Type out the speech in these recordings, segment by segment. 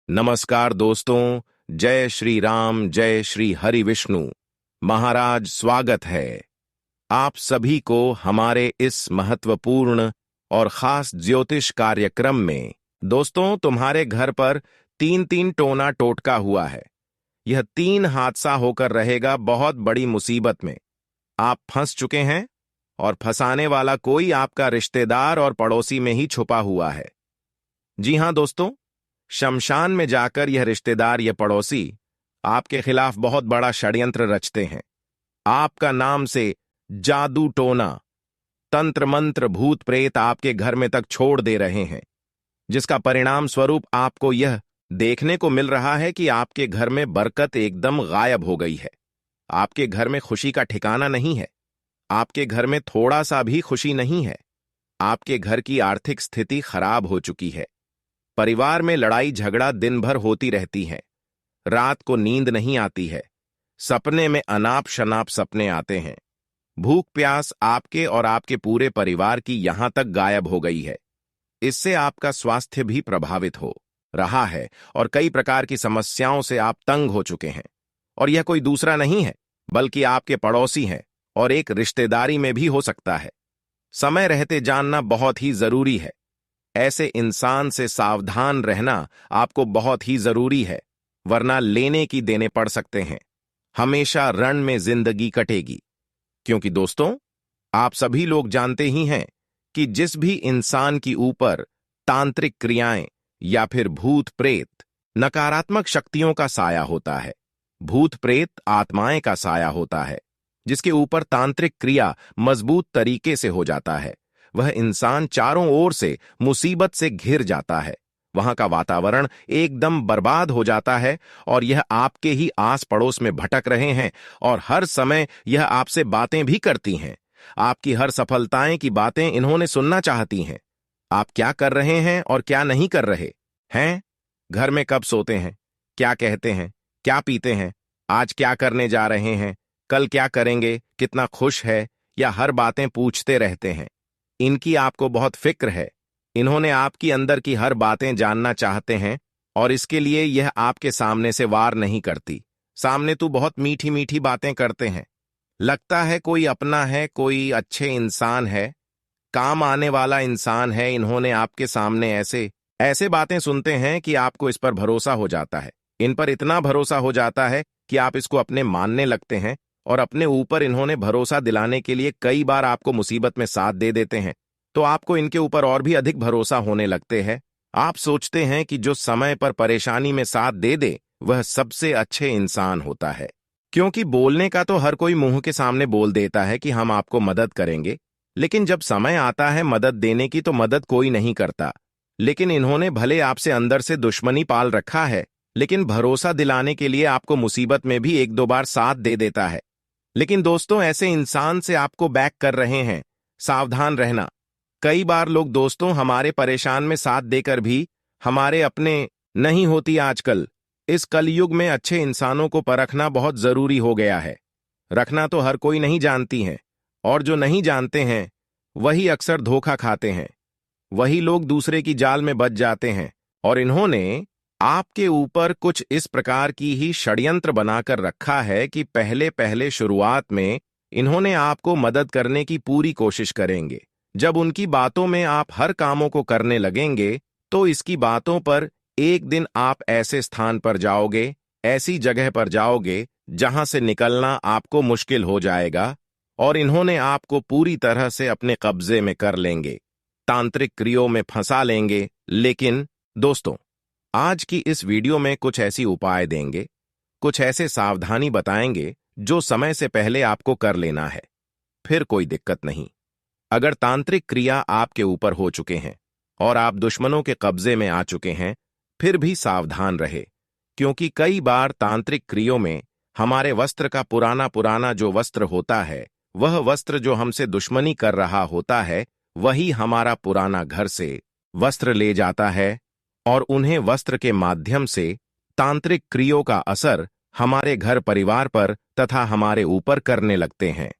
नमस्कार दोस्तों, जय श्री राम, जय श्री हरि विष्णु। महाराज, स्वागत है आप सभी को हमारे इस महत्वपूर्ण और खास ज्योतिष कार्यक्रम में। दोस्तों, तुम्हारे घर पर 3-3 टोना टोटका हुआ है। यह 3 हादसा होकर रहेगा बहुत बड़ी मुसीबत में। आप फंस चुके हैं और फंसाने वाला कोई आपका रिश्तेदार और पड़ोसी में ही छुपा हुआ है। जी हां दोस्तों, शमशान में जाकर यह रिश्तेदार, यह पड़ोसी आपके खिलाफ बहुत बड़ा षड्यंत्र रचते हैं। आपका नाम से जादू टोना, तंत्र मंत्र, भूत प्रेत आपके घर में तक छोड़ दे रहे हैं, जिसका परिणाम स्वरूप आपको यह देखने को मिल रहा है कि आपके घर में बरकत एकदम गायब हो गई है। आपके घर में खुशी का ठिकाना नहीं है। आपके घर में थोड़ा सा भी खुशी नहीं है। आपके घर की आर्थिक स्थिति खराब हो चुकी है। परिवार में लड़ाई झगड़ा दिन भर होती रहती है। रात को नींद नहीं आती है। सपने में अनाप शनाप सपने आते हैं। भूख प्यास आपके और आपके पूरे परिवार की यहां तक गायब हो गई है। इससे आपका स्वास्थ्य भी प्रभावित हो रहा है और कई प्रकार की समस्याओं से आप तंग हो चुके हैं। और यह कोई दूसरा नहीं है बल्कि आपके पड़ोसी हैं और एक रिश्तेदारी में भी हो सकता है। समय रहते जानना बहुत ही जरूरी है। ऐसे इंसान से सावधान रहना आपको बहुत ही जरूरी है, वरना लेने की देने पड़ सकते हैं। हमेशा रण में जिंदगी कटेगी। क्योंकि दोस्तों, आप सभी लोग जानते ही हैं कि जिस भी इंसान की ऊपर तांत्रिक क्रियाएं या फिर भूत प्रेत, नकारात्मक शक्तियों का साया होता है। भूत प्रेत आत्माएं का साया होता है। जिसके ऊपर तांत्रिक क्रिया मजबूत तरीके से हो जाता है, वह इंसान चारों ओर से मुसीबत से घिर जाता है। वहां का वातावरण एकदम बर्बाद हो जाता है और यह आपके ही आस पड़ोस में भटक रहे हैं और हर समय यह आपसे बातें भी करती हैं। आपकी हर सफलताएं की बातें इन्होंने सुनना चाहती हैं। आप क्या कर रहे हैं और क्या नहीं कर रहे हैं, घर में कब सोते हैं, क्या कहते हैं, क्या पीते हैं, आज क्या करने जा रहे हैं, कल क्या करेंगे, कितना खुश है, या हर बातें पूछते रहते हैं। इनकी आपको बहुत फिक्र है। इन्होंने आपकी अंदर की हर बातें जानना चाहते हैं और इसके लिए यह आपके सामने से वार नहीं करती। सामने तो बहुत मीठी मीठी बातें करते हैं। लगता है कोई अपना है, कोई अच्छे इंसान है, काम आने वाला इंसान है। इन्होंने आपके सामने ऐसे ऐसे बातें सुनते हैं कि आपको इस पर भरोसा हो जाता है। इन पर इतना भरोसा हो जाता है कि आप इसको अपने मानने लगते हैं और अपने ऊपर इन्होंने भरोसा दिलाने के लिए कई बार आपको मुसीबत में साथ दे देते हैं, तो आपको इनके ऊपर और भी अधिक भरोसा होने लगते हैं। आप सोचते हैं कि जो समय पर परेशानी में साथ दे दे वह सबसे अच्छे इंसान होता है। क्योंकि बोलने का तो हर कोई मुंह के सामने बोल देता है कि हम आपको मदद करेंगे, लेकिन जब समय आता है मदद देने की तो मदद कोई नहीं करता। लेकिन इन्होंने भले आपसे अंदर से दुश्मनी पाल रखा है, लेकिन भरोसा दिलाने के लिए आपको मुसीबत में भी 1-2 बार साथ दे देता है। लेकिन दोस्तों, ऐसे इंसान से आपको बैक कर रहे हैं, सावधान रहना। कई बार लोग दोस्तों हमारे परेशान में साथ देकर भी हमारे अपने नहीं होती। आजकल इस कलयुग में अच्छे इंसानों को परखना बहुत जरूरी हो गया है। रखना तो हर कोई नहीं जानती है, और जो नहीं जानते हैं वही अक्सर धोखा खाते हैं। वही लोग दूसरे की जाल में बच जाते हैं। और इन्होंने आपके ऊपर कुछ इस प्रकार की ही षड्यंत्र बनाकर रखा है कि पहले पहले शुरुआत में इन्होंने आपको मदद करने की पूरी कोशिश करेंगे। जब उनकी बातों में आप हर कामों को करने लगेंगे तो इसकी बातों पर एक दिन आप ऐसे स्थान पर जाओगे, ऐसी जगह पर जाओगे जहां से निकलना आपको मुश्किल हो जाएगा और इन्होंने आपको पूरी तरह से अपने कब्जे में कर लेंगे, तांत्रिक क्रियाओं में फंसा लेंगे। लेकिन दोस्तों, आज की इस वीडियो में कुछ ऐसी उपाय देंगे, कुछ ऐसे सावधानी बताएंगे जो समय से पहले आपको कर लेना है, फिर कोई दिक्कत नहीं। अगर तांत्रिक क्रिया आपके ऊपर हो चुके हैं और आप दुश्मनों के कब्जे में आ चुके हैं, फिर भी सावधान रहे। क्योंकि कई बार तांत्रिक क्रियाओं में हमारे वस्त्र का पुराना पुराना जो वस्त्र होता है, वह वस्त्र जो हमसे दुश्मनी कर रहा होता है, वही हमारा पुराना घर से वस्त्र ले जाता है और उन्हें वस्त्र के माध्यम से तांत्रिक क्रियाओं का असर हमारे घर परिवार पर तथा हमारे ऊपर करने लगते हैं।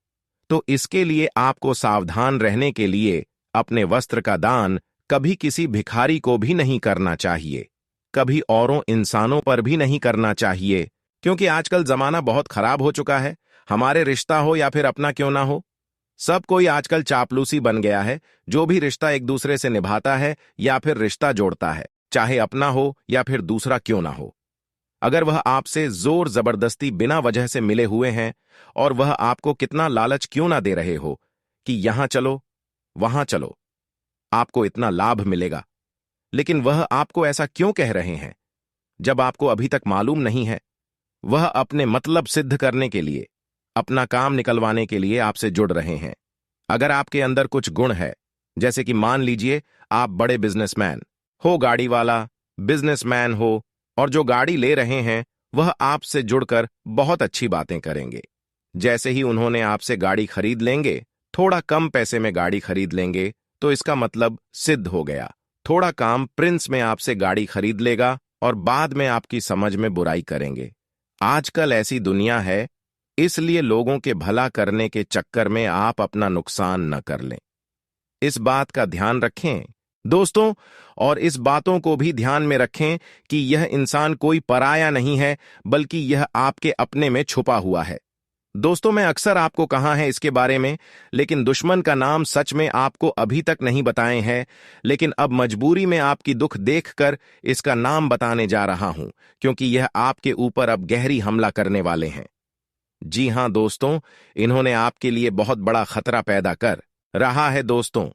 तो इसके लिए आपको सावधान रहने के लिए अपने वस्त्र का दान कभी किसी भिखारी को भी नहीं करना चाहिए। कभी औरों इंसानों पर भी नहीं करना चाहिए, क्योंकि आजकल जमाना बहुत खराब हो चुका है। हमारे रिश्ता हो या फिर अपना क्यों ना हो, सब कोई आजकल चापलूसी बन गया है। जो भी रिश्ता एक दूसरे से निभाता है या फिर रिश्ता जोड़ता है, चाहे अपना हो या फिर दूसरा क्यों ना हो, अगर वह आपसे जोर जबरदस्ती बिना वजह से मिले हुए हैं और वह आपको कितना लालच क्यों ना दे रहे हो कि यहां चलो वहां चलो, आपको इतना लाभ मिलेगा, लेकिन वह आपको ऐसा क्यों कह रहे हैं जब आपको अभी तक मालूम नहीं है? वह अपने मतलब सिद्ध करने के लिए, अपना काम निकलवाने के लिए आपसे जुड़ रहे हैं। अगर आपके अंदर कुछ गुण है, जैसे कि मान लीजिए आप बड़े बिजनेसमैन हो, गाड़ी वाला बिजनेसमैन हो, और जो गाड़ी ले रहे हैं वह आपसे जुड़कर बहुत अच्छी बातें करेंगे। जैसे ही उन्होंने आपसे गाड़ी खरीद लेंगे, थोड़ा कम पैसे में गाड़ी खरीद लेंगे, तो इसका मतलब सिद्ध हो गया। थोड़ा काम प्रिंस में आपसे गाड़ी खरीद लेगा और बाद में आपकी समझ में बुराई करेंगे। आजकल ऐसी दुनिया है, इसलिए लोगों के भला करने के चक्कर में आप अपना नुकसान न कर लें। इस बात का ध्यान रखें दोस्तों, और इस बातों को भी ध्यान में रखें कि यह इंसान कोई पराया नहीं है, बल्कि यह आपके अपने में छुपा हुआ है। दोस्तों, मैं अक्सर आपको कहा है इसके बारे में, लेकिन दुश्मन का नाम सच में आपको अभी तक नहीं बताए हैं, लेकिन अब मजबूरी में आपकी दुख देखकर इसका नाम बताने जा रहा हूं, क्योंकि यह आपके ऊपर अब गहरी हमला करने वाले हैं। जी हां दोस्तों, इन्होंने आपके लिए बहुत बड़ा खतरा पैदा कर रहा है। दोस्तों,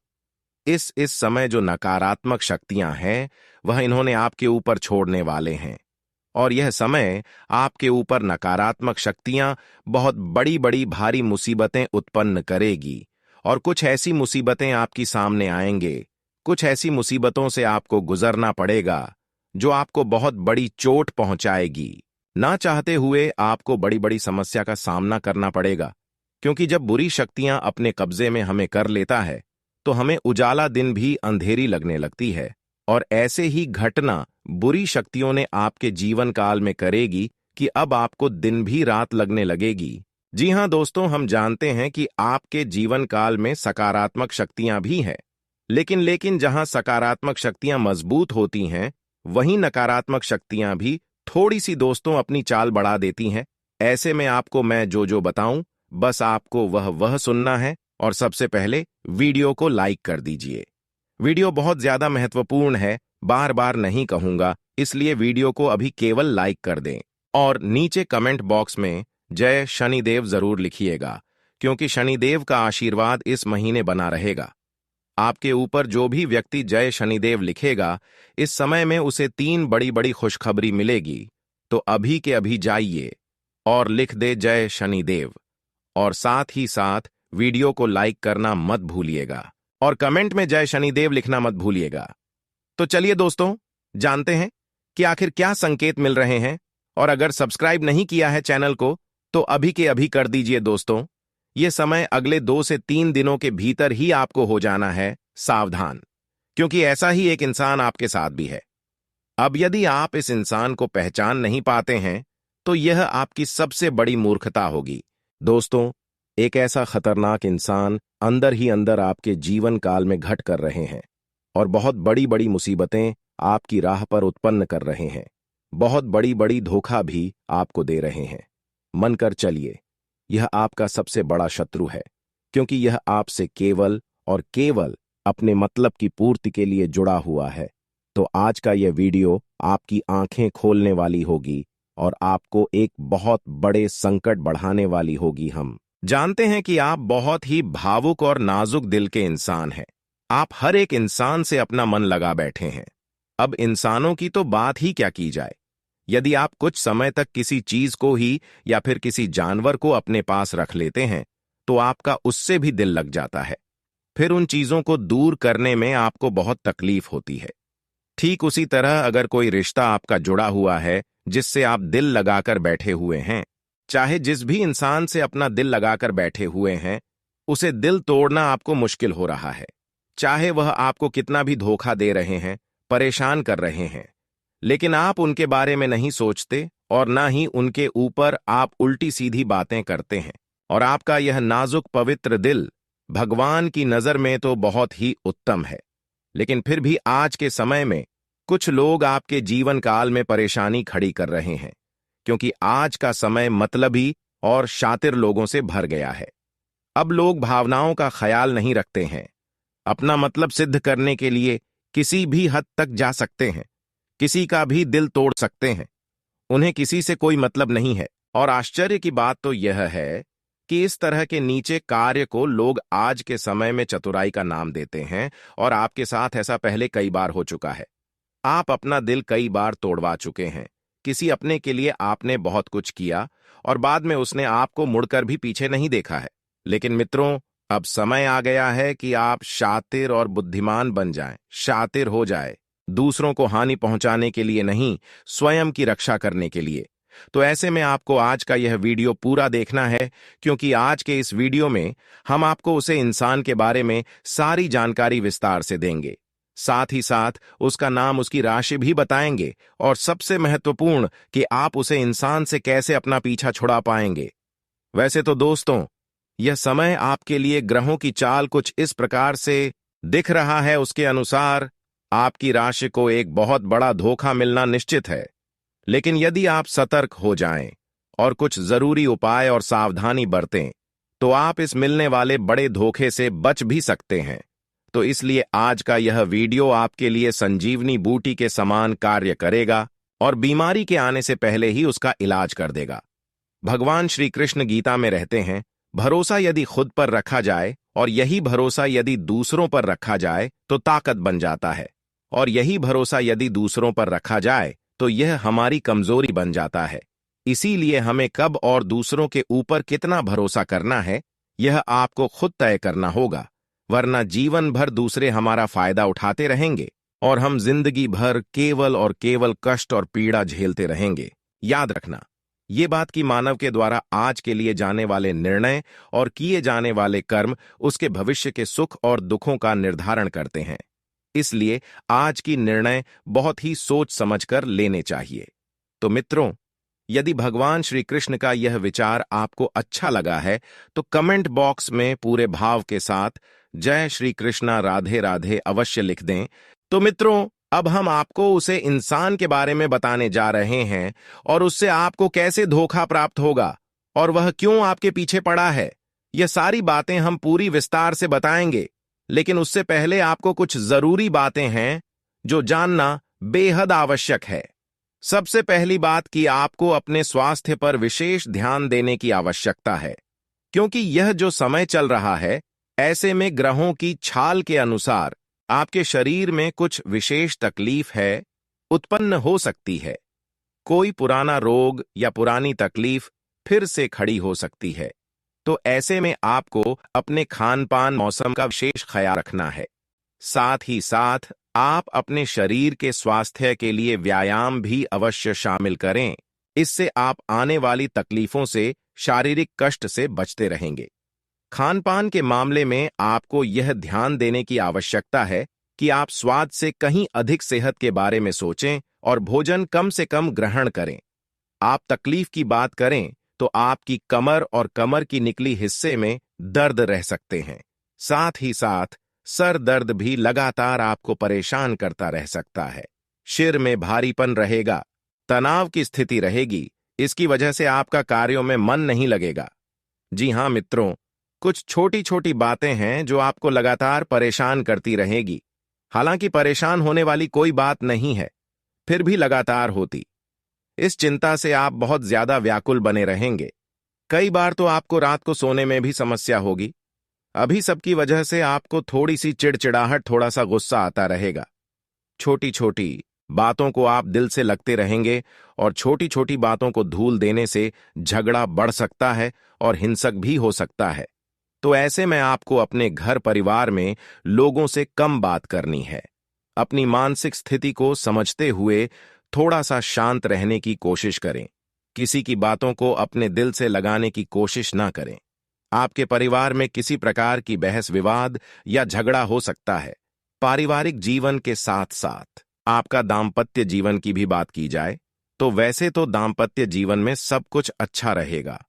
इस समय जो नकारात्मक शक्तियां हैं, वह इन्होंने आपके ऊपर छोड़ने वाले हैं, और यह समय आपके ऊपर नकारात्मक शक्तियां बहुत बड़ी बड़ी भारी मुसीबतें उत्पन्न करेगी, और कुछ ऐसी मुसीबतें आपकी सामने आएंगे, कुछ ऐसी मुसीबतों से आपको गुजरना पड़ेगा जो आपको बहुत बड़ी चोट पहुंचाएगी। ना चाहते हुए आपको बड़ी बड़ी समस्या का सामना करना पड़ेगा, क्योंकि जब बुरी शक्तियां अपने कब्जे में हमें कर लेता है, तो हमें उजाला दिन भी अंधेरी लगने लगती है, और ऐसे ही घटना बुरी शक्तियों ने आपके जीवन काल में करेगी कि अब आपको दिन भी रात लगने लगेगी। जी हां दोस्तों, हम जानते हैं कि आपके जीवन काल में सकारात्मक शक्तियां भी हैं, लेकिन जहां सकारात्मक शक्तियां मजबूत होती हैं, वहीं नकारात्मक शक्तियां भी थोड़ी सी दोस्तों अपनी चाल बढ़ा देती हैं। ऐसे में आपको मैं जो बताऊं, बस आपको वह सुनना है, और सबसे पहले वीडियो को लाइक कर दीजिए। वीडियो बहुत ज्यादा महत्वपूर्ण है, बार बार नहीं कहूंगा, इसलिए वीडियो को अभी केवल लाइक कर दें, और नीचे कमेंट बॉक्स में जय शनिदेव जरूर लिखिएगा, क्योंकि शनिदेव का आशीर्वाद इस महीने बना रहेगा। आपके ऊपर जो भी व्यक्ति जय शनिदेव लिखेगा, इस समय में उसे 3 बड़ी बड़ी खुशखबरी मिलेगी। तो अभी के अभी जाइए और लिख दे जय शनिदेव, और साथ ही साथ वीडियो को लाइक करना मत भूलिएगा, और कमेंट में जय शनिदेव लिखना मत भूलिएगा। तो चलिए दोस्तों, जानते हैं कि आखिर क्या संकेत मिल रहे हैं, और अगर सब्सक्राइब नहीं किया है चैनल को, तो अभी के अभी कर दीजिए दोस्तों। यह समय अगले 2 से 3 दिनों के भीतर ही आपको हो जाना है सावधान, क्योंकि ऐसा ही एक इंसान आपके साथ भी है। अब यदि आप इस इंसान को पहचान नहीं पाते हैं, तो यह आपकी सबसे बड़ी मूर्खता होगी। दोस्तों, एक ऐसा खतरनाक इंसान अंदर ही अंदर आपके जीवन काल में घट कर रहे हैं, और बहुत बड़ी बड़ी मुसीबतें आपकी राह पर उत्पन्न कर रहे हैं, बहुत बड़ी बड़ी धोखा भी आपको दे रहे हैं। मन कर चलिए, यह आपका सबसे बड़ा शत्रु है, क्योंकि यह आपसे केवल और केवल अपने मतलब की पूर्ति के लिए जुड़ा हुआ है। तो आज का यह वीडियो आपकी आंखें खोलने वाली होगी, और आपको एक बहुत बड़े संकट बढ़ाने वाली होगी। हम जानते हैं कि आप बहुत ही भावुक और नाजुक दिल के इंसान हैं। आप हर एक इंसान से अपना मन लगा बैठे हैं। अब इंसानों की तो बात ही क्या की जाए, यदि आप कुछ समय तक किसी चीज को ही या फिर किसी जानवर को अपने पास रख लेते हैं, तो आपका उससे भी दिल लग जाता है। फिर उन चीजों को दूर करने में आपको बहुत तकलीफ होती है। ठीक उसी तरह अगर कोई रिश्ता आपका जुड़ा हुआ है, जिससे आप दिल लगाकर बैठे हुए हैं, चाहे जिस भी इंसान से अपना दिल लगाकर बैठे हुए हैं, उसे दिल तोड़ना आपको मुश्किल हो रहा है। चाहे वह आपको कितना भी धोखा दे रहे हैं, परेशान कर रहे हैं, लेकिन आप उनके बारे में नहीं सोचते, और ना ही उनके ऊपर आप उल्टी सीधी बातें करते हैं। और आपका यह नाजुक पवित्र दिल भगवान की नजर में तो बहुत ही उत्तम है, लेकिन फिर भी आज के समय में कुछ लोग आपके जीवन काल में परेशानी खड़ी कर रहे हैं, क्योंकि आज का समय मतलबी और शातिर लोगों से भर गया है। अब लोग भावनाओं का ख्याल नहीं रखते हैं। अपना मतलब सिद्ध करने के लिए किसी भी हद तक जा सकते हैं, किसी का भी दिल तोड़ सकते हैं। उन्हें किसी से कोई मतलब नहीं है। और आश्चर्य की बात तो यह है कि इस तरह के नीचे कार्य को लोग आज के समय में चतुराई का नाम देते हैं, और आपके साथ ऐसा पहले कई बार हो चुका है। आप अपना दिल कई बार तोड़वा चुके हैं। किसी अपने के लिए आपने बहुत कुछ किया और बाद में उसने आपको मुड़कर भी पीछे नहीं देखा है। लेकिन मित्रों, अब समय आ गया है कि आप शातिर और बुद्धिमान बन जाएं, शातिर हो जाए, दूसरों को हानि पहुंचाने के लिए नहीं, स्वयं की रक्षा करने के लिए। तो ऐसे में आपको आज का यह वीडियो पूरा देखना है, क्योंकि आज के इस वीडियो में हम आपको उसे इंसान के बारे में सारी जानकारी विस्तार से देंगे। साथ ही साथ उसका नाम, उसकी राशि भी बताएंगे, और सबसे महत्वपूर्ण कि आप उसे इंसान से कैसे अपना पीछा छुड़ा पाएंगे। वैसे तो दोस्तों, यह समय आपके लिए ग्रहों की चाल कुछ इस प्रकार से दिख रहा है, उसके अनुसार आपकी राशि को एक बहुत बड़ा धोखा मिलना निश्चित है। लेकिन यदि आप सतर्क हो जाएं और कुछ जरूरी उपाय और सावधानी बरतें, तो आप इस मिलने वाले बड़े धोखे से बच भी सकते हैं। तो इसलिए आज का यह वीडियो आपके लिए संजीवनी बूटी के समान कार्य करेगा और बीमारी के आने से पहले ही उसका इलाज कर देगा। भगवान श्री कृष्ण गीता में रहते हैं, भरोसा यदि खुद पर रखा जाए और यही भरोसा यदि दूसरों पर रखा जाए तो ताकत बन जाता है, और यही भरोसा यदि दूसरों पर रखा जाए तो यह हमारी कमजोरी बन जाता है। इसीलिए हमें कब और दूसरों के ऊपर कितना भरोसा करना है, यह आपको खुद तय करना होगा, वरना जीवन भर दूसरे हमारा फायदा उठाते रहेंगे और हम जिंदगी भर केवल और केवल कष्ट और पीड़ा झेलते रहेंगे। याद रखना, ये बात कि मानव के द्वारा आज के लिए जाने वाले निर्णय और किए जाने वाले कर्म उसके भविष्य के सुख और दुखों का निर्धारण करते हैं। इसलिए आज की निर्णय बहुत ही सोच समझकर लेने चाहिए। तो मित्रों, यदि भगवान श्री कृष्ण का यह विचार आपको अच्छा लगा है तो कमेंट बॉक्स में पूरे भाव के साथ जय श्री कृष्णा राधे राधे अवश्य लिख दें। तो मित्रों, अब हम आपको उसे इंसान के बारे में बताने जा रहे हैं, और उससे आपको कैसे धोखा प्राप्त होगा और वह क्यों आपके पीछे पड़ा है, यह सारी बातें हम पूरी विस्तार से बताएंगे। लेकिन उससे पहले आपको कुछ जरूरी बातें हैं जो जानना बेहद आवश्यक है। सबसे पहली बात कि आपको अपने स्वास्थ्य पर विशेष ध्यान देने की आवश्यकता है, क्योंकि यह जो समय चल रहा है, ऐसे में ग्रहों की छाल के अनुसार आपके शरीर में कुछ विशेष तकलीफ है, उत्पन्न हो सकती है। कोई पुराना रोग या पुरानी तकलीफ फिर से खड़ी हो सकती है। तो ऐसे में आपको अपने खान पान, मौसम का विशेष ख्याल रखना है। साथ ही साथ आप अपने शरीर के स्वास्थ्य के लिए व्यायाम भी अवश्य शामिल करें। इससे आप आने वाली तकलीफों से, शारीरिक कष्ट से बचते रहेंगे। खान पान के मामले में आपको यह ध्यान देने की आवश्यकता है कि आप स्वाद से कहीं अधिक सेहत के बारे में सोचें और भोजन कम से कम ग्रहण करें। आप तकलीफ की बात करें तो आपकी कमर और कमर की निकली हिस्से में दर्द रह सकते हैं। साथ ही साथ सर दर्द भी लगातार आपको परेशान करता रह सकता है। सिर में भारीपन रहेगा, तनाव की स्थिति रहेगी। इसकी वजह से आपका कार्यों में मन नहीं लगेगा। जी हां मित्रों, कुछ छोटी छोटी बातें हैं जो आपको लगातार परेशान करती रहेगी। हालांकि परेशान होने वाली कोई बात नहीं है, फिर भी लगातार होती। इस चिंता से आप बहुत ज्यादा व्याकुल बने रहेंगे। कई बार तो आपको रात को सोने में भी समस्या होगी। अभी सबकी वजह से आपको थोड़ी सी चिड़चिड़ाहट, थोड़ा सा गुस्सा आता रहेगा। छोटी छोटी बातों को आप दिल से लगते रहेंगे, और छोटी छोटी बातों को धूल देने से झगड़ा बढ़ सकता है और हिंसक भी हो सकता है। तो ऐसे में आपको अपने घर परिवार में लोगों से कम बात करनी है। अपनी मानसिक स्थिति को समझते हुए थोड़ा सा शांत रहने की कोशिश करें। किसी की बातों को अपने दिल से लगाने की कोशिश ना करें। आपके परिवार में किसी प्रकार की बहस विवाद या झगड़ा हो सकता है। पारिवारिक जीवन के साथ साथ आपका दाम्पत्य जीवन की भी बात की जाए तो वैसे तो दाम्पत्य जीवन में सब कुछ अच्छा रहेगा।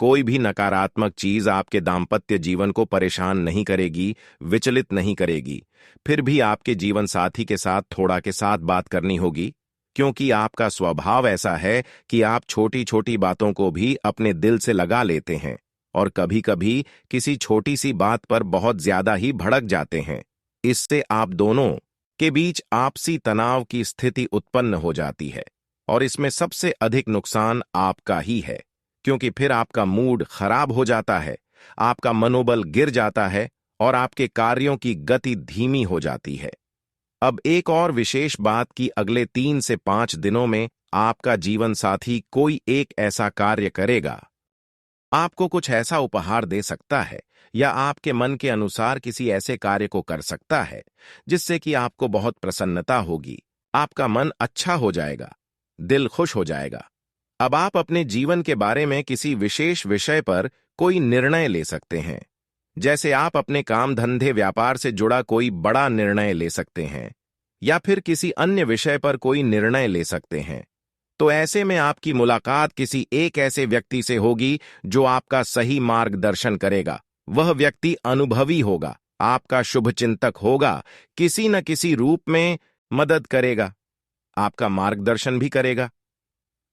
कोई भी नकारात्मक चीज आपके दाम्पत्य जीवन को परेशान नहीं करेगी, विचलित नहीं करेगी। फिर भी आपके जीवन साथी के साथ थोड़ा के साथ बात करनी होगी, क्योंकि आपका स्वभाव ऐसा है कि आप छोटी छोटी बातों को भी अपने दिल से लगा लेते हैं और कभी कभी किसी छोटी सी बात पर बहुत ज्यादा ही भड़क जाते हैं। इससे आप दोनों के बीच आपसी तनाव की स्थिति उत्पन्न हो जाती है और इसमें सबसे अधिक नुकसान आपका ही है, क्योंकि फिर आपका मूड खराब हो जाता है, आपका मनोबल गिर जाता है और आपके कार्यों की गति धीमी हो जाती है। अब एक और विशेष बात कि अगले 3 से 5 दिनों में आपका जीवन साथी कोई एक ऐसा कार्य करेगा, आपको कुछ ऐसा उपहार दे सकता है या आपके मन के अनुसार किसी ऐसे कार्य को कर सकता है जिससे कि आपको बहुत प्रसन्नता होगी, आपका मन अच्छा हो जाएगा, दिल खुश हो जाएगा। अब आप अपने जीवन के बारे में किसी विशेष विषय पर कोई निर्णय ले सकते हैं, जैसे आप अपने काम धंधे व्यापार से जुड़ा कोई बड़ा निर्णय ले सकते हैं या फिर किसी अन्य विषय पर कोई निर्णय ले सकते हैं। तो ऐसे में आपकी मुलाकात किसी एक ऐसे व्यक्ति से होगी जो आपका सही मार्गदर्शन करेगा। वह व्यक्ति अनुभवी होगा, आपका शुभचिंतक होगा, किसी न किसी रूप में मदद करेगा, आपका मार्गदर्शन भी करेगा।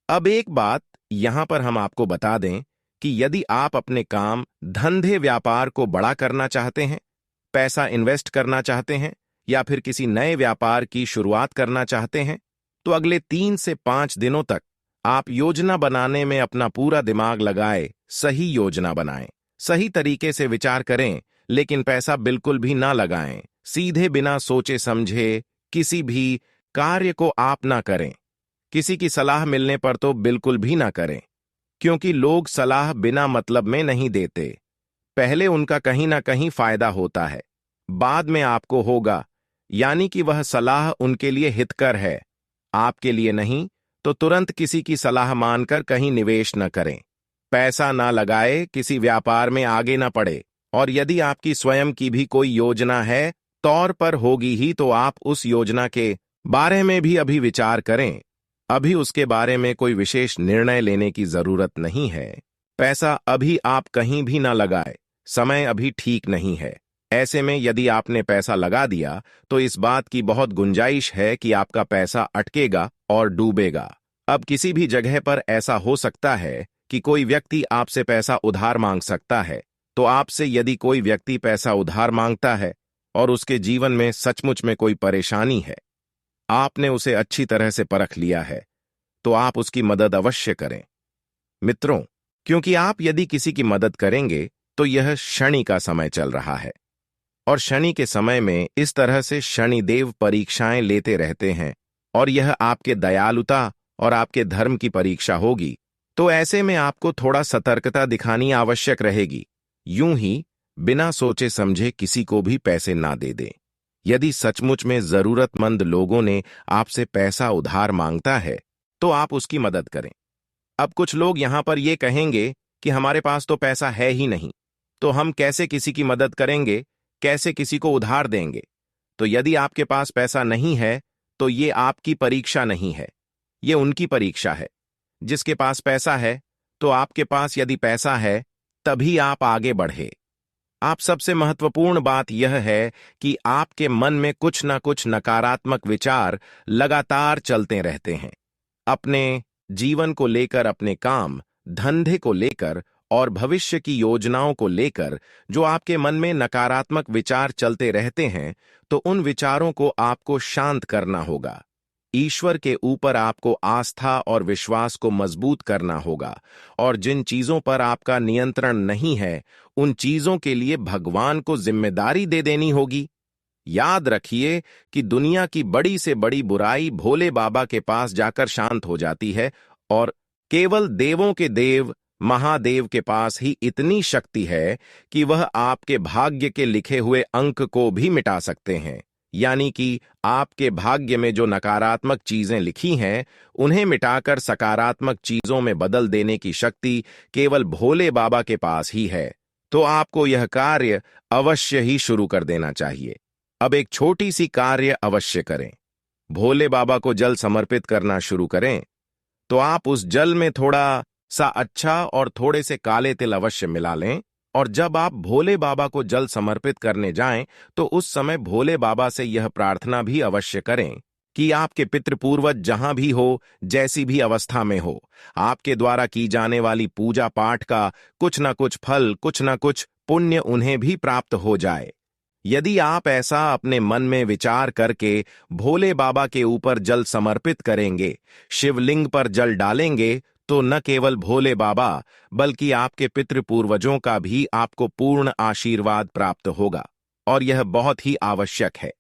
अब एक बात यहां पर हम आपको बता दें कि यदि आप अपने काम धंधे व्यापार को बड़ा करना चाहते हैं, पैसा इन्वेस्ट करना चाहते हैं या फिर किसी नए व्यापार की शुरुआत करना चाहते हैं, तो अगले 3 से 5 दिनों तक आप योजना बनाने में अपना पूरा दिमाग लगाए, सही योजना बनाएं, सही तरीके से विचार करें, लेकिन पैसा बिल्कुल भी ना लगाएं। सीधे बिना सोचे समझे किसी भी कार्य को आप ना करें। किसी की सलाह मिलने पर तो बिल्कुल भी ना करें, क्योंकि लोग सलाह बिना मतलब में नहीं देते। पहले उनका कहीं ना कहीं फायदा होता है, बाद में आपको होगा, यानी कि वह सलाह उनके लिए हितकर है, आपके लिए नहीं। तो तुरंत किसी की सलाह मानकर कहीं निवेश न करें, पैसा ना लगाए, किसी व्यापार में आगे ना पड़े। और यदि आपकी स्वयं की भी कोई योजना है, तौर पर होगी ही, तो आप उस योजना के बारे में भी अभी विचार करें। अभी उसके बारे में कोई विशेष निर्णय लेने की जरूरत नहीं है। पैसा अभी आप कहीं भी ना लगाए, समय अभी ठीक नहीं है। ऐसे में यदि आपने पैसा लगा दिया तो इस बात की बहुत गुंजाइश है कि आपका पैसा अटकेगा और डूबेगा। अब किसी भी जगह पर ऐसा हो सकता है कि कोई व्यक्ति आपसे पैसा उधार मांग सकता है। तो आपसे यदि कोई व्यक्ति पैसा उधार मांगता है और उसके जीवन में सचमुच में कोई परेशानी है, आपने उसे अच्छी तरह से परख लिया है, तो आप उसकी मदद अवश्य करें मित्रों, क्योंकि आप यदि किसी की मदद करेंगे तो यह शनि का समय चल रहा है और शनि के समय में इस तरह से शनिदेव परीक्षाएं लेते रहते हैं और यह आपके दयालुता और आपके धर्म की परीक्षा होगी। तो ऐसे में आपको थोड़ा सतर्कता दिखानी आवश्यक रहेगी। यूं ही बिना सोचे समझे किसी को भी पैसे ना दे दें। यदि सचमुच में जरूरतमंद लोगों ने आपसे पैसा उधार मांगता है तो आप उसकी मदद करें। अब कुछ लोग यहां पर ये कहेंगे कि हमारे पास तो पैसा है ही नहीं, तो हम कैसे किसी की मदद करेंगे, कैसे किसी को उधार देंगे। तो यदि आपके पास पैसा नहीं है तो ये आपकी परीक्षा नहीं है, ये उनकी परीक्षा है। जिसके पास पैसा है, तो आपके पास यदि पैसा है तभी आप आगे बढ़े। आप सबसे महत्वपूर्ण बात यह है कि आपके मन में कुछ ना कुछ नकारात्मक विचार लगातार चलते रहते हैं, अपने जीवन को लेकर, अपने काम धंधे को लेकर और भविष्य की योजनाओं को लेकर। जो आपके मन में नकारात्मक विचार चलते रहते हैं, तो उन विचारों को आपको शांत करना होगा। ईश्वर के ऊपर आपको आस्था और विश्वास को मजबूत करना होगा और जिन चीजों पर आपका नियंत्रण नहीं है, उन चीजों के लिए भगवान को जिम्मेदारी दे देनी होगी। याद रखिए कि दुनिया की बड़ी से बड़ी बुराई भोले बाबा के पास जाकर शांत हो जाती है और केवल देवों के देव महादेव के पास ही इतनी शक्ति है कि वह आपके भाग्य के लिखे हुए अंक को भी मिटा सकते हैं। यानी कि आपके भाग्य में जो नकारात्मक चीजें लिखी हैं, उन्हें मिटाकर सकारात्मक चीजों में बदल देने की शक्ति केवल भोले बाबा के पास ही है। तो आपको यह कार्य अवश्य ही शुरू कर देना चाहिए। अब एक छोटी सी कार्य अवश्य करें। भोले बाबा को जल समर्पित करना शुरू करें। तो आप उस जल में थोड़ा सा अच्छा और थोड़े से काले तिल अवश्य मिला लें। और जब आप भोले बाबा को जल समर्पित करने जाएं, तो उस समय भोले बाबा से यह प्रार्थना भी अवश्य करें कि आपके पितृपूर्वज जहां भी हो, जैसी भी अवस्था में हो, आपके द्वारा की जाने वाली पूजा पाठ का कुछ न कुछ फल, कुछ न कुछ पुण्य उन्हें भी प्राप्त हो जाए। यदि आप ऐसा अपने मन में विचार करके भोले बाबा के ऊपर जल समर्पित करेंगे, शिवलिंग पर जल डालेंगे, तो न केवल भोले बाबा बल्कि आपके पितृपूर्वजों का भी आपको पूर्ण आशीर्वाद प्राप्त होगा, और यह बहुत ही आवश्यक है।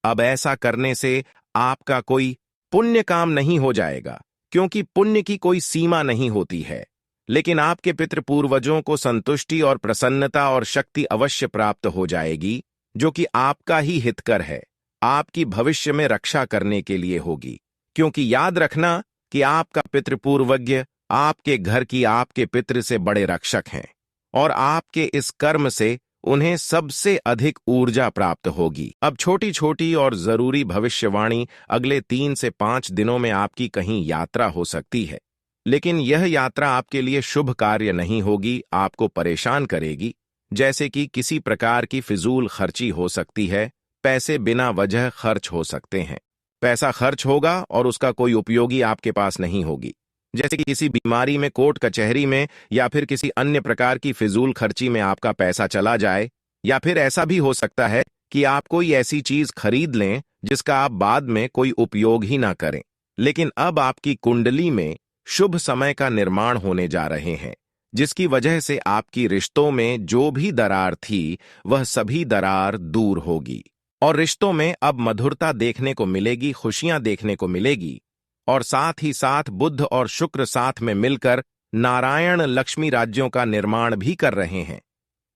अब ऐसा करने से आपका कोई पुण्य काम नहीं हो जाएगा, क्योंकि पुण्य की कोई सीमा नहीं होती है, लेकिन आपके पितृपूर्वजों को संतुष्टि और प्रसन्नता और शक्ति अवश्य प्राप्त हो जाएगी, जो कि आपका ही हितकर है, आपकी भविष्य में रक्षा करने के लिए होगी। क्योंकि याद रखना कि आपका पितृपूर्वज आपके घर की आपके पितृ से बड़े रक्षक हैं, और आपके इस कर्म से उन्हें सबसे अधिक ऊर्जा प्राप्त होगी। अब छोटी छोटी और जरूरी भविष्यवाणी, अगले 3 से 5 दिनों में आपकी कहीं यात्रा हो सकती है, लेकिन यह यात्रा आपके लिए शुभ कार्य नहीं होगी, आपको परेशान करेगी। जैसे कि किसी प्रकार की फिजूल खर्ची हो सकती है, पैसे बिना वजह खर्च हो सकते हैं, पैसा खर्च होगा और उसका कोई उपयोगी आपके पास नहीं होगी। जैसे कि किसी बीमारी में, कोर्ट कचहरी में, या फिर किसी अन्य प्रकार की फिजूल खर्ची में आपका पैसा चला जाए। या फिर ऐसा भी हो सकता है कि आप कोई ऐसी चीज खरीद लें जिसका आप बाद में कोई उपयोग ही ना करें। लेकिन अब आपकी कुंडली में शुभ समय का निर्माण होने जा रहे हैं, जिसकी वजह से आपकी रिश्तों में जो भी दरार थी, वह सभी दरार दूर होगी, और रिश्तों में अब मधुरता देखने को मिलेगी, खुशियां देखने को मिलेगी। और साथ ही साथ बुध और शुक्र साथ में मिलकर नारायण लक्ष्मी राज्यों का निर्माण भी कर रहे हैं,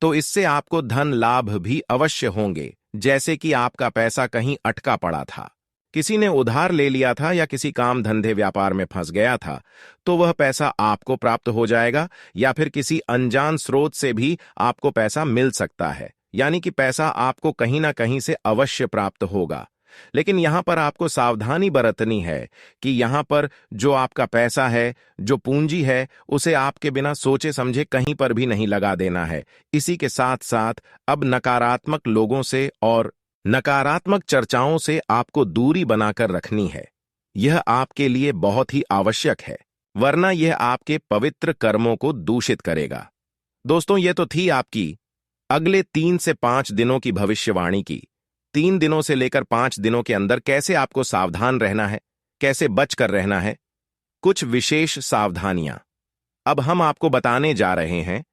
तो इससे आपको धन लाभ भी अवश्य होंगे। जैसे कि आपका पैसा कहीं अटका पड़ा था, किसी ने उधार ले लिया था, या किसी काम धंधे व्यापार में फंस गया था, तो वह पैसा आपको प्राप्त हो जाएगा, या फिर किसी अनजान स्रोत से भी आपको पैसा मिल सकता है, यानी कि पैसा आपको कहीं ना कहीं से अवश्य प्राप्त होगा। लेकिन यहां पर आपको सावधानी बरतनी है कि यहां पर जो आपका पैसा है, जो पूंजी है, उसे आपके बिना सोचे समझे कहीं पर भी नहीं लगा देना है। इसी के साथ साथ अब नकारात्मक लोगों से और नकारात्मक चर्चाओं से आपको दूरी बनाकर रखनी है। यह आपके लिए बहुत ही आवश्यक है, वरना यह आपके पवित्र कर्मों को दूषित करेगा। दोस्तों, यह तो थी आपकी अगले 3 से 5 दिनों की भविष्यवाणी की। 3 दिनों से लेकर 5 दिनों के अंदर कैसे आपको सावधान रहना है, कैसे बच कर रहना है, कुछ विशेष सावधानियां अब हम आपको बताने जा रहे हैं।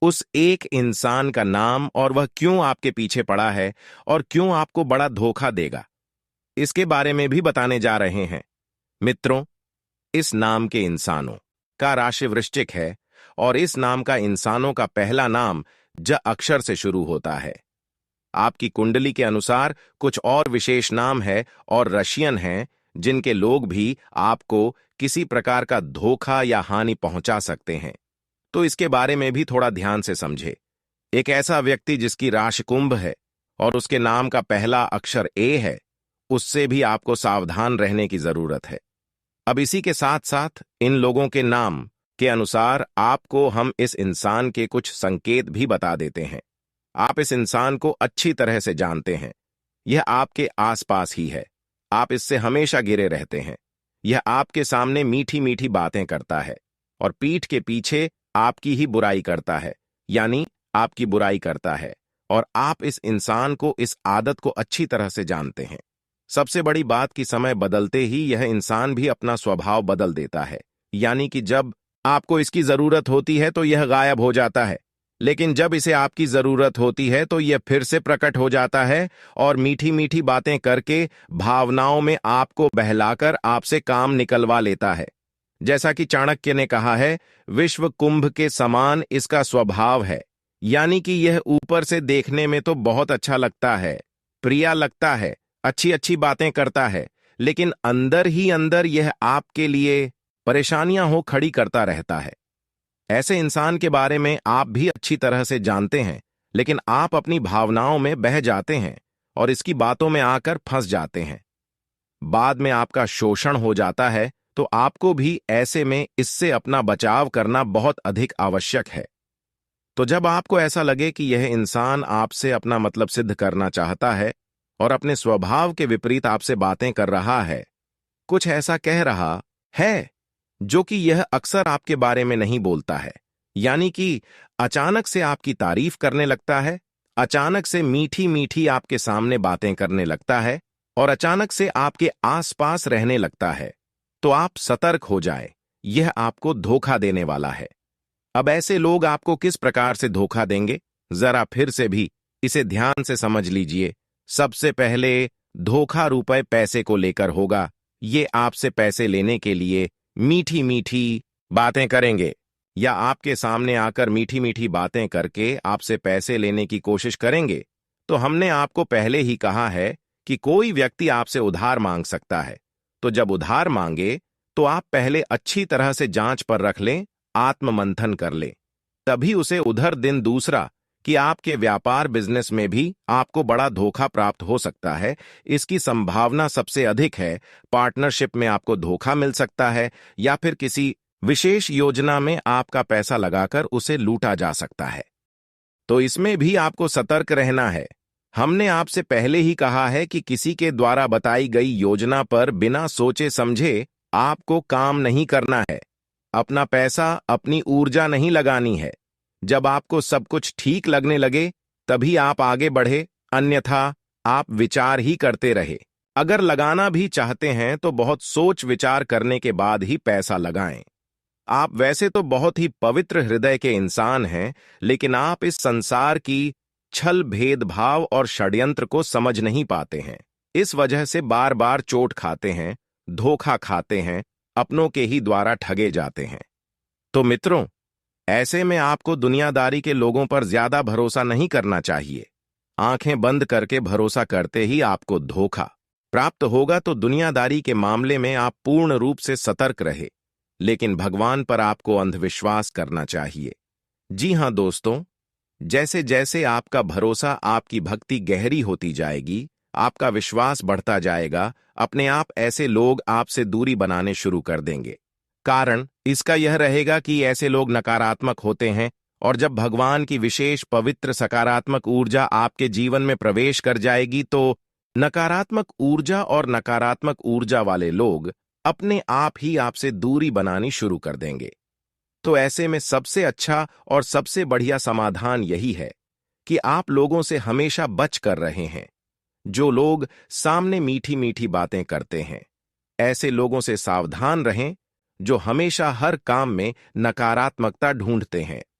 उस एक इंसान का नाम, और वह क्यों आपके पीछे पड़ा है और क्यों आपको बड़ा धोखा देगा, इसके बारे में भी बताने जा रहे हैं। मित्रों, इस नाम के इंसानों का राशि वृश्चिक है, और इस नाम का इंसानों का पहला नाम ज अक्षर से शुरू होता है। आपकी कुंडली के अनुसार कुछ और विशेष नाम है और रशियन हैं, जिनके लोग भी आपको किसी प्रकार का धोखा या हानि पहुंचा सकते हैं, तो इसके बारे में भी थोड़ा ध्यान से समझे। एक ऐसा व्यक्ति जिसकी राशि कुंभ है और उसके नाम का पहला अक्षर ए है, उससे भी आपको सावधान रहने की जरूरत है। अब इसी के साथ साथ इन लोगों के नाम के अनुसार आपको हम इस इंसान के कुछ संकेत भी बता देते हैं। आप इस इंसान को अच्छी तरह से जानते हैं, यह आपके आसपास ही है, आप इससे हमेशा घिरे रहते हैं। यह आपके सामने मीठी मीठी बातें करता है और पीठ के पीछे आपकी ही बुराई करता है, यानी आपकी बुराई करता है, और आप इस इंसान को, इस आदत को अच्छी तरह से जानते हैं। सबसे बड़ी बात कि समय बदलते ही यह इंसान भी अपना स्वभाव बदल देता है, यानी कि जब आपको इसकी जरूरत होती है तो यह गायब हो जाता है, लेकिन जब इसे आपकी जरूरत होती है तो यह फिर से प्रकट हो जाता है और मीठी मीठी बातें करके भावनाओं में आपको बहलाकर आपसे काम निकलवा लेता है। जैसा कि चाणक्य ने कहा है, विश्व कुंभ के समान इसका स्वभाव है, यानी कि यह ऊपर से देखने में तो बहुत अच्छा लगता है, प्रिय लगता है, अच्छी अच्छी बातें करता है, लेकिन अंदर ही अंदर यह आपके लिए परेशानियां हो खड़ी करता रहता है। ऐसे इंसान के बारे में आप भी अच्छी तरह से जानते हैं, लेकिन आप अपनी भावनाओं में बह जाते हैं और इसकी बातों में आकर फंस जाते हैं। बाद में आपका शोषण हो जाता है तो आपको भी ऐसे में इससे अपना बचाव करना बहुत अधिक आवश्यक है। तो जब आपको ऐसा लगे कि यह इंसान आपसे अपना मतलब सिद्ध करना चाहता है और अपने स्वभाव के विपरीत आपसे बातें कर रहा है, कुछ ऐसा कह रहा है जो कि यह अक्सर आपके बारे में नहीं बोलता है, यानी कि अचानक से आपकी तारीफ करने लगता है, अचानक से मीठी मीठी आपके सामने बातें करने लगता है और अचानक से आपके आसपास रहने लगता है, तो आप सतर्क हो जाए, यह आपको धोखा देने वाला है। अब ऐसे लोग आपको किस प्रकार से धोखा देंगे, जरा फिर से भी इसे ध्यान से समझ लीजिए। सबसे पहले धोखा रुपए पैसे को लेकर होगा। ये आपसे पैसे लेने के लिए मीठी मीठी बातें करेंगे या आपके सामने आकर मीठी मीठी बातें करके आपसे पैसे लेने की कोशिश करेंगे। तो हमने आपको पहले ही कहा है कि कोई व्यक्ति आपसे उधार मांग सकता है, तो जब उधार मांगे तो आप पहले अच्छी तरह से जांच पर रख लें, आत्ममंथन कर लें, तभी उसे उधर दिन दूसरा कि आपके व्यापार बिजनेस में भी आपको बड़ा धोखा प्राप्त हो सकता है। इसकी संभावना सबसे अधिक है। पार्टनरशिप में आपको धोखा मिल सकता है या फिर किसी विशेष योजना में आपका पैसा लगाकर उसे लूटा जा सकता है। तो इसमें भी आपको सतर्क रहना है। हमने आपसे पहले ही कहा है कि किसी के द्वारा बताई गई योजना पर बिना सोचे समझे आपको काम नहीं करना है। अपना पैसा, अपनी ऊर्जा नहीं लगानी है। जब आपको सब कुछ ठीक लगने लगे तभी आप आगे बढ़े, अन्यथा आप विचार ही करते रहे। अगर लगाना भी चाहते हैं तो बहुत सोच विचार करने के बाद ही पैसा लगाएं। आप वैसे तो बहुत ही पवित्र हृदय के इंसान हैं, लेकिन आप इस संसार की छल, भेदभाव और षड्यंत्र को समझ नहीं पाते हैं। इस वजह से बार बार चोट खाते हैं, धोखा खाते हैं, अपनों के ही द्वारा ठगे जाते हैं। तो मित्रों, ऐसे में आपको दुनियादारी के लोगों पर ज्यादा भरोसा नहीं करना चाहिए। आंखें बंद करके भरोसा करते ही आपको धोखा प्राप्त होगा। तो दुनियादारी के मामले में आप पूर्ण रूप से सतर्क रहे, लेकिन भगवान पर आपको अंधविश्वास करना चाहिए। जी हां दोस्तों, जैसे जैसे आपका भरोसा, आपकी भक्ति गहरी होती जाएगी, आपका विश्वास बढ़ता जाएगा, अपने आप ऐसे लोग आपसे दूरी बनाने शुरू कर देंगे। कारण इसका यह रहेगा कि ऐसे लोग नकारात्मक होते हैं, और जब भगवान की विशेष पवित्र सकारात्मक ऊर्जा आपके जीवन में प्रवेश कर जाएगी तो नकारात्मक ऊर्जा और नकारात्मक ऊर्जा वाले लोग अपने आप ही आपसे दूरी बनानी शुरू कर देंगे। तो ऐसे में सबसे अच्छा और सबसे बढ़िया समाधान यही है कि आप लोगों से हमेशा बच कर रहे हैं। जो लोग सामने मीठी मीठी बातें करते हैं, ऐसे लोगों से सावधान रहें जो हमेशा हर काम में नकारात्मकता ढूंढते हैं।